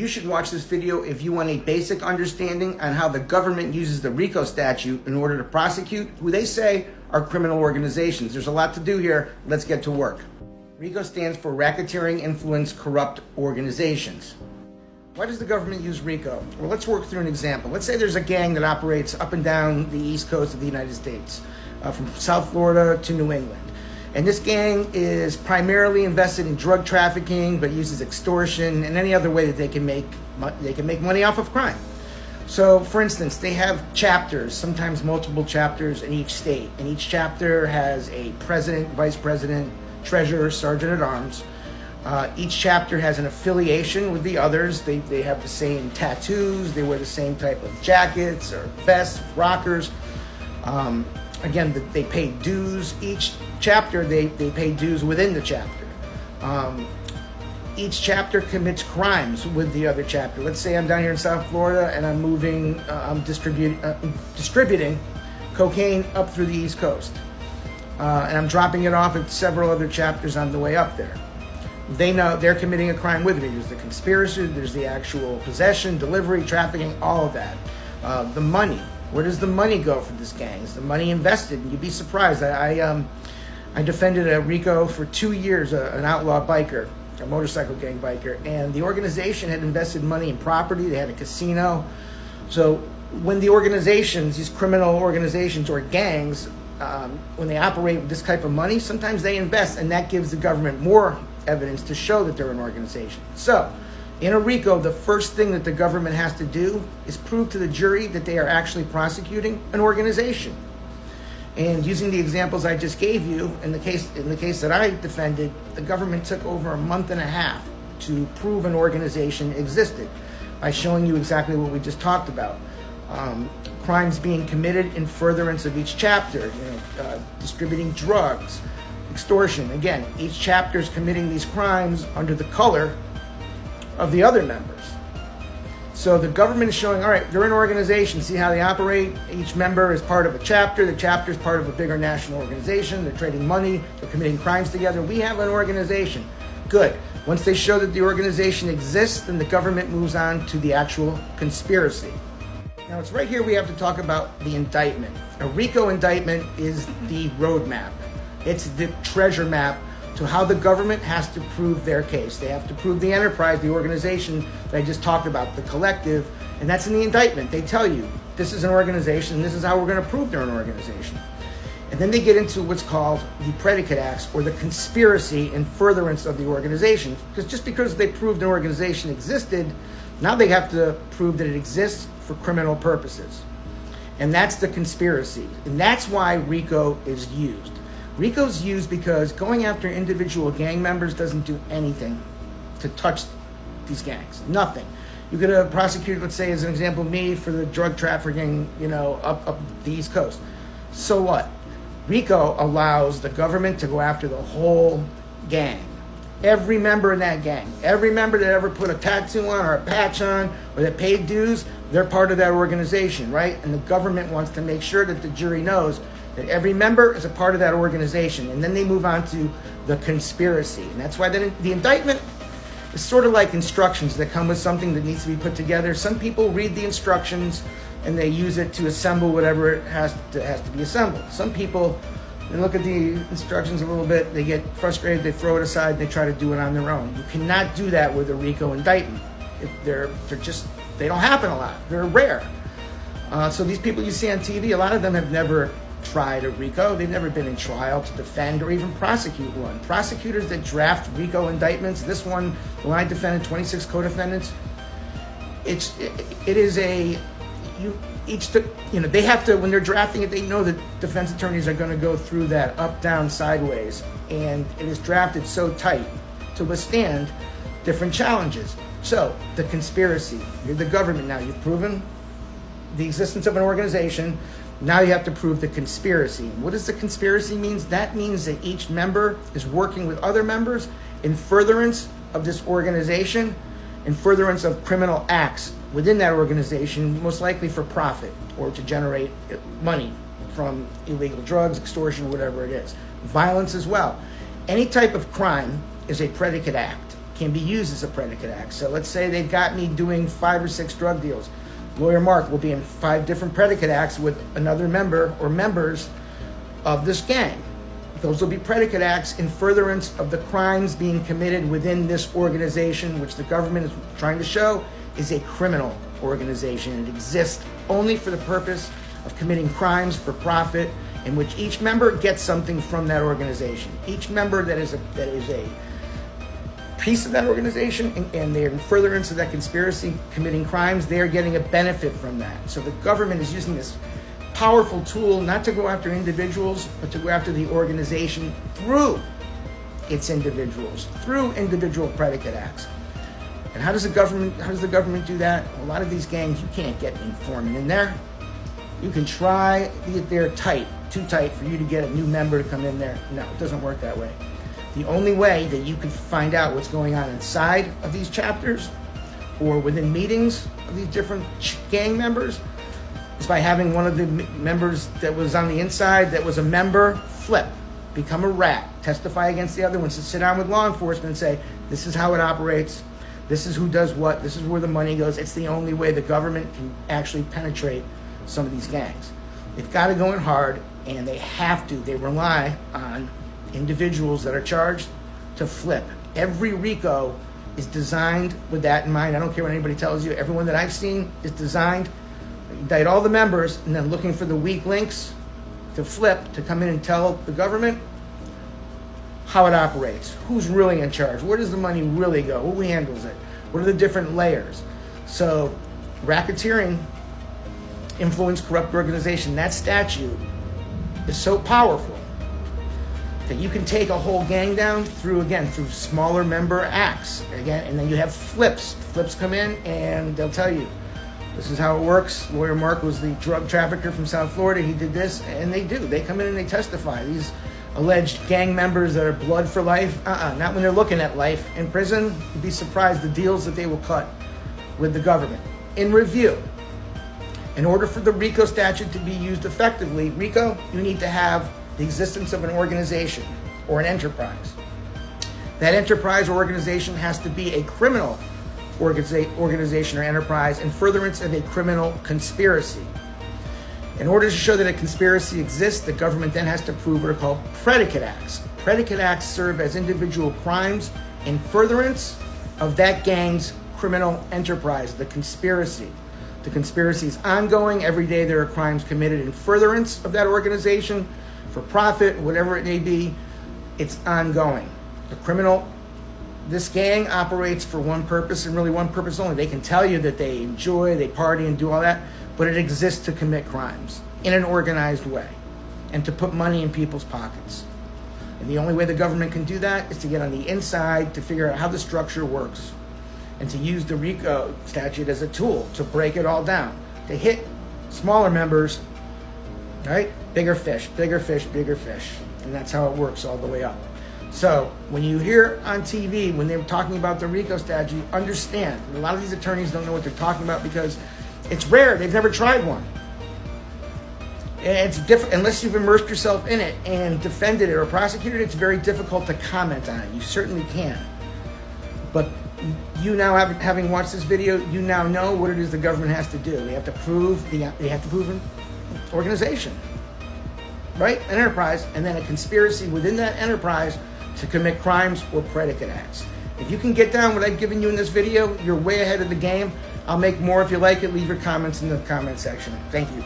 You should watch this video if you want a basic understanding on how the government uses the RICO statute in order to prosecute who they say are criminal organizations. There's a lot to do here. Let's get to work. RICO stands for Racketeering, Influence, Corrupt Organizations. Why does the government use RICO? Well, let's work through an example. Let's say there's a gang that operates up and down the East Coast of the United States, from South Florida to New England. And this gang is primarily invested in drug trafficking, but uses extortion and any other way that they can make money off of crime. So, for instance, they have chapters, sometimes multiple chapters in each state, and each chapter has a president, vice president, treasurer, sergeant at arms. Each chapter has an affiliation with the others. They have the same tattoos, they wear the same type of jackets or vests, rockers. Again, they pay dues. Each chapter, they pay dues within the chapter. Each chapter commits crimes with the other chapter. Let's say I'm down here in South Florida and I'm distributing cocaine up through the East Coast. And I'm dropping it off at several other chapters on the way up there. They know they're committing a crime with me. There's the conspiracy, there's the actual possession, delivery, trafficking, all of that. The money. Where does the money go for this gang? Is the money invested? And you'd be surprised. I defended a RICO for 2 years, an outlaw biker, a motorcycle gang biker, and the organization had invested money in property. They had a casino. So when the organizations, these criminal organizations or gangs, when they operate with this type of money, sometimes they invest, and that gives the government more evidence to show that they're an organization. So in a RICO, the first thing that the government has to do is prove to the jury that they are actually prosecuting an organization. And using the examples I just gave you, in the case that I defended, the government took over a month and a half to prove an organization existed by showing you exactly what we just talked about. Crimes being committed in furtherance of each chapter, distributing drugs, extortion. Again, each chapter is committing these crimes under the color of the other members. So the government is showing, all right, they're an organization. See how they operate? Each member is part of a chapter. The chapter is part of a bigger national organization. They're trading money. They're committing crimes together. We have an organization. Good. Once they show that the organization exists, then the government moves on to the actual conspiracy. Now, it's right here we have to talk about the indictment. A RICO indictment is the roadmap. It's the treasure map to how the government has to prove their case. They have to prove the enterprise, the organization that I just talked about, the collective, and that's in the indictment. They tell you, this is an organization, and this is how we're going to prove they're an organization. And then they get into what's called the predicate acts, or the conspiracy in furtherance of the organization. Because just because they proved an organization existed, now they have to prove that it exists for criminal purposes. And that's the conspiracy. And that's why RICO is used. RICO's used because going after individual gang members doesn't do anything to touch these gangs. Nothing. You could have prosecuted, let's say, as an example, me for the drug trafficking, up the East Coast. So what? RICO allows the government to go after the whole gang. Every member in that gang. Every member that ever put a tattoo on or a patch on or that paid dues, they're part of that organization, right? And the government wants to make sure that the jury knows that every member is a part of that organization. And then they move on to the conspiracy. And that's why the indictment is sort of like instructions that come with something that needs to be put together. Some people read the instructions and they use it to assemble whatever it has to be assembled. Some people, they look at the instructions a little bit, they get frustrated, they throw it aside, they try to do it on their own. You cannot do that with a RICO indictment. They don't happen a lot. They're rare. So these people you see on TV, a lot of them have never tried a RICO. They've never been in trial to defend or even prosecute one. Prosecutors that draft RICO indictments, this one, the one I defended, 26 co-defendants, they have to, when they're drafting it, they know that defense attorneys are going to go through that up, down, sideways, and it is drafted so tight to withstand different challenges. So, the conspiracy, you're the government now, you've proven the existence of an organization. Now you have to prove the conspiracy. What does the conspiracy mean? That means that each member is working with other members in furtherance of this organization, in furtherance of criminal acts within that organization, most likely for profit or to generate money from illegal drugs, extortion, whatever it is. Violence as well. Any type of crime is a predicate act. can be used as a predicate act. So let's say they've got me doing 5 or 6 drug deals. Lawyer Mark will be in 5 different predicate acts with another member or members of this gang. Those will be predicate acts in furtherance of the crimes being committed within this organization, which the government is trying to show is a criminal organization. It exists only for the purpose of committing crimes for profit, in which each member gets something from that organization. Each member that is a piece of that organization and they're in furtherance of that conspiracy committing crimes, they are getting a benefit from that. So the government is using this powerful tool not to go after individuals, but to go after the organization through its individuals, through individual predicate acts. And how does the government do that? A lot of these gangs, you can't get an informant in there. You can try, they're tight, too tight for you to get a new member to come in there. No, it doesn't work that way. The only way that you can find out what's going on inside of these chapters or within meetings of these different gang members is by having one of the members that was on the inside that was a member flip, become a rat, testify against the other ones, to sit down with law enforcement and say, this is how it operates, this is who does what, this is where the money goes. It's the only way the government can actually penetrate some of these gangs. They've got to go in hard, and they have to. They rely on individuals that are charged to flip. Every RICO is designed with that in mind. I don't care what anybody tells you. Everyone that I've seen is designed to indict all the members and then looking for the weak links to flip, to come in and tell the government how it operates, who's really in charge, where does the money really go, who handles it, what are the different layers. So racketeering, influence, corrupt organization, that statute is so powerful that you can take a whole gang down through smaller member acts. Again, and then you have flips. Flips come in and they'll tell you, this is how it works. Lawyer Mark was the drug trafficker from South Florida. He did this, and they do. They come in and they testify. These alleged gang members that are blood for life, not when they're looking at life in prison. You'd be surprised the deals that they will cut with the government. In review, in order for the RICO statute to be used effectively, RICO, you need to have the existence of an organization or an enterprise. That enterprise or organization has to be a criminal organization or enterprise in furtherance of a criminal conspiracy. In order to show that a conspiracy exists, the government then has to prove what are called predicate acts. Predicate acts serve as individual crimes in furtherance of that gang's criminal enterprise, the conspiracy. The conspiracy is ongoing. Every day there are crimes committed in furtherance of that organization, for profit, whatever it may be. It's ongoing. This gang operates for one purpose and really one purpose only. They can tell you that they enjoy, they party and do all that, but it exists to commit crimes in an organized way and to put money in people's pockets. And the only way the government can do that is to get on the inside to figure out how the structure works and to use the RICO statute as a tool to break it all down, to hit smaller members, right? Bigger fish, bigger fish, bigger fish. And that's how it works all the way up. So when you hear on TV, when they're talking about the RICO statute, understand, a lot of these attorneys don't know what they're talking about because it's rare. They've never tried one. It's different unless you've immersed yourself in it and defended it or prosecuted it. It's very difficult to comment on it. You certainly can. But you now, having watched this video, you now know what it is the government has to do. They have to prove an organization, right? An enterprise, and then a conspiracy within that enterprise to commit crimes or predicate acts. If you can get down what I've given you in this video, you're way ahead of the game. I'll make more if you like it. Leave your comments in the comment section. Thank you.